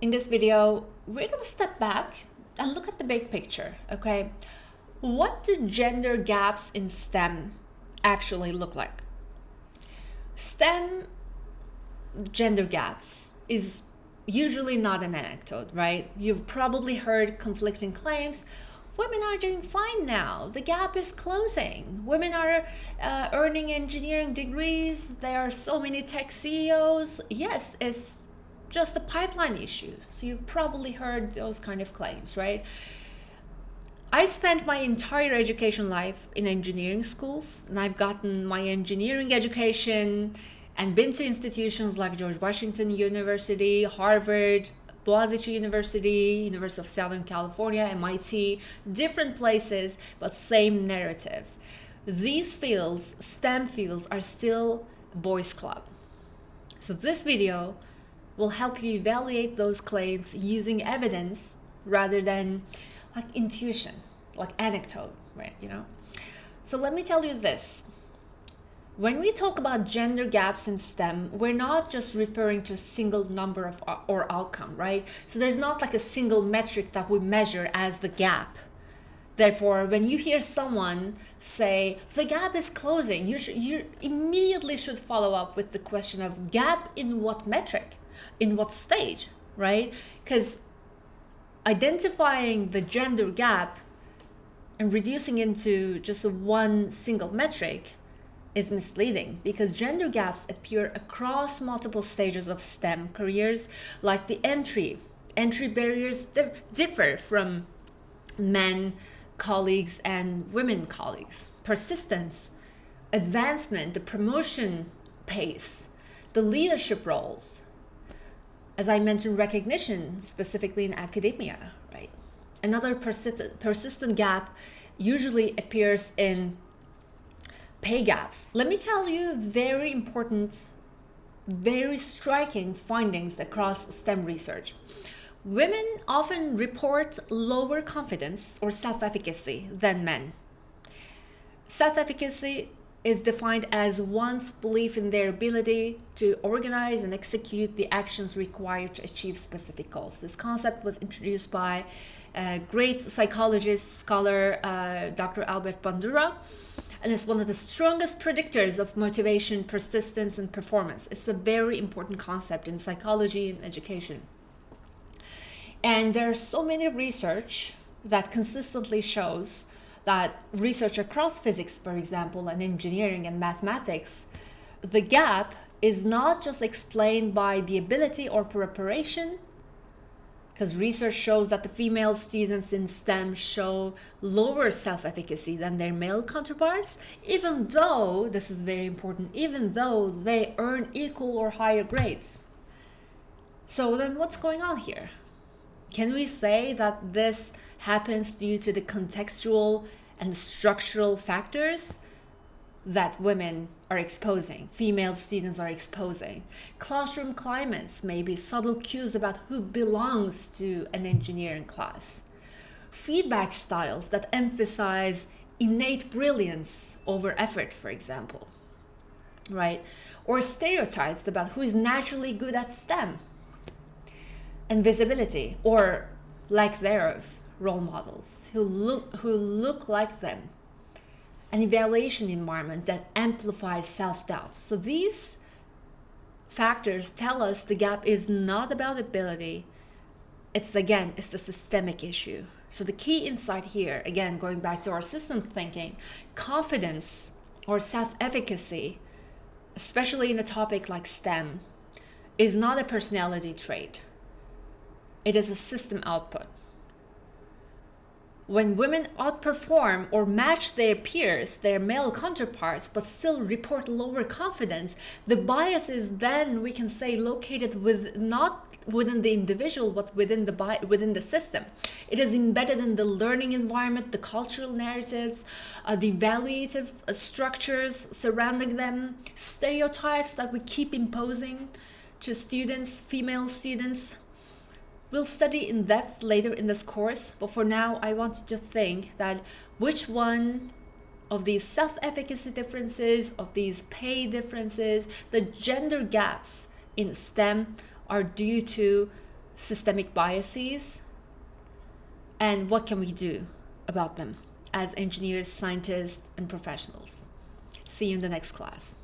In this video, we're going to step back and look at the big picture, okay? What do gender gaps in STEM actually look like? STEM gender gaps is usually not an anecdote, right? You've probably heard conflicting claims. Women are doing fine now. The gap is closing. Women are earning engineering degrees. There are so many tech CEOs. Yes, it's just a pipeline issue. So you've probably heard those kind of claims, right? I spent my entire education life in engineering schools, and I've gotten my engineering education and been to institutions like George Washington University, Harvard, Boğaziçi University, University of Southern California, MIT, different places, but same narrative. These fields, STEM fields, are still boys' club. So this video will help you evaluate those claims using evidence rather than like intuition, like anecdote, right? So let me tell you this. When we talk about gender gaps in STEM, we're not just referring to a single number of or outcome, right? So there's not like a single metric that we measure as the gap. Therefore, when you hear someone say the gap is closing, you immediately should follow up with the question of gap in what metric, in what stage, right? Because identifying the gender gap and reducing into just one single metric is misleading, because gender gaps appear across multiple stages of STEM careers, like the entry barriers differ from men colleagues and women colleagues. Persistence, advancement, the promotion pace, the leadership roles, as I mentioned, recognition, specifically in academia, right? Another persistent gap usually appears in pay gaps. Let me tell you very important, very striking findings across STEM research. Women often report lower confidence or self-efficacy than men. Self-efficacy is defined as one's belief in their ability to organize and execute the actions required to achieve specific goals. This concept was introduced by a great psychologist, scholar, Dr. Albert Bandura, and it's one of the strongest predictors of motivation, persistence, and performance. It's a very important concept in psychology and education. And there's so many research that consistently shows that research across physics, for example, and engineering and mathematics, the gap is not just explained by the ability or preparation, because research shows that the female students in STEM show lower self-efficacy than their male counterparts, even though, this is very important, even though they earn equal or higher grades. So then what's going on here? Can we say that this happens due to the contextual and structural factors that women are exposing, female students are exposing? Classroom climates may be subtle cues about who belongs to an engineering class. Feedback styles that emphasize innate brilliance over effort, for example, right? Or stereotypes about who is naturally good at STEM. And visibility, or lack thereof, role models who look like them. An evaluation environment that amplifies self-doubt. So these factors tell us the gap is not about ability. It's the systemic issue. So the key insight here, again, going back to our systems thinking, confidence or self-efficacy, especially in a topic like STEM, is not a personality trait. It is a system output. When women outperform or match their peers, their male counterparts, but still report lower confidence, the bias is then, we can say, located not within the individual, but within the system. It is embedded in the learning environment, the cultural narratives, the evaluative structures surrounding them, stereotypes that we keep imposing to students, female students. We'll study in depth later in this course, but for now, I want to just think that which one of these self-efficacy differences, of these pay differences, the gender gaps in STEM are due to systemic biases, and what can we do about them as engineers, scientists, and professionals. See you in the next class.